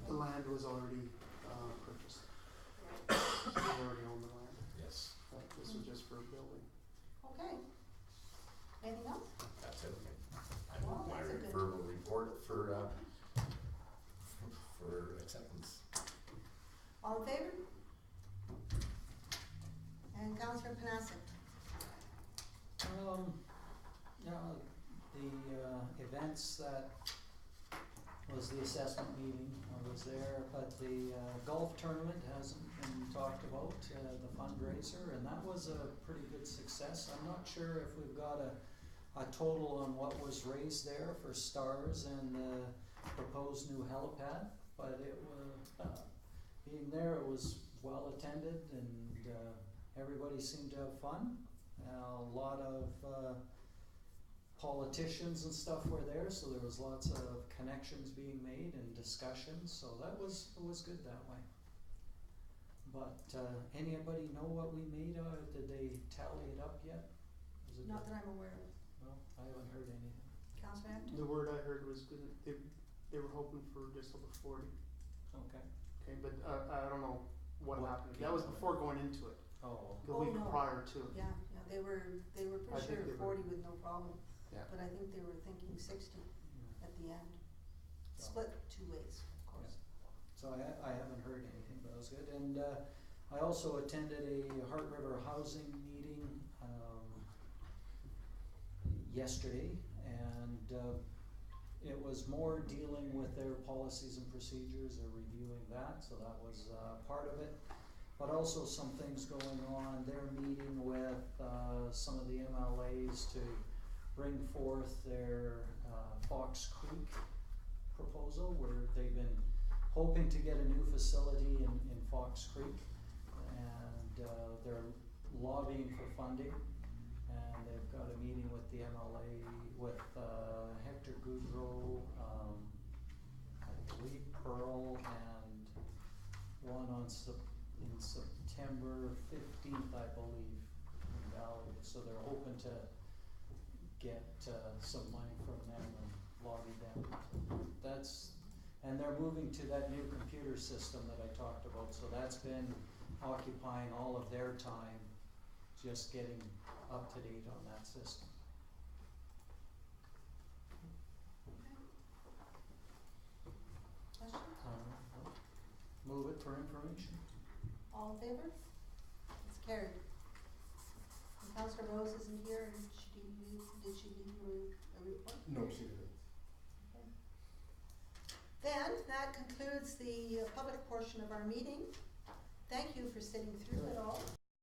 The land was already purchased. So they already own the land. yes, This was just for a building. Okay. Anything else? that's it. I Well, move my that's a good- verbal report for acceptance. All in favor? And Councillor Panasiuk? The events that was the assessment meeting, I was there, but the golf tournament hasn't been talked about, the fundraiser, and that was a pretty good success. I'm not sure if we've got a total on what was raised there for stars and the proposed new helipad, but it was, being there, it was well attended and everybody seemed to have fun. A lot of politicians and stuff were there, so there was lots of connections being made and discussions, so it was good that way. But anybody know what we made? Did they tally it up yet? Was it Not that I'm aware of. No, I haven't heard anything. Councillor Emter? The word I heard was good. They were hoping for just over 40. Okay. Okay, but I don't know what What happened. That was came out of before going into it. Oh, The Oh, week no. prior to it. Yeah, they were I pretty think sure they were- 40 with no problem, Yeah. but I think they were thinking 60 yeah. at the end. So- Split two ways, of course. So I haven't heard anything, but it was good. And I also attended a Heart River housing meeting yesterday, and it was more dealing with their policies and procedures, they're reviewing that, so that was part of it. But also some things going on, they're meeting with some of the MLAs to bring forth their Fox Creek proposal, where they've been hoping to get a new facility in Fox Creek, and they're lobbying for funding, and they've got a meeting with the MLA, with Hector Goudreau, I believe Pearl, and one in September 15th, I believe, in Valley. So they're hoping to get some money from them and lobby them. And they're moving to that new computer system that I talked about, so that's been occupying all of their time, just getting up to date on that system. for information. All in favor? It's carried. And Councillor Rose isn't here, and did she leave you a report? No, she didn't. Okay. Then, that concludes the public portion of our meeting. Thank you for sitting through it all.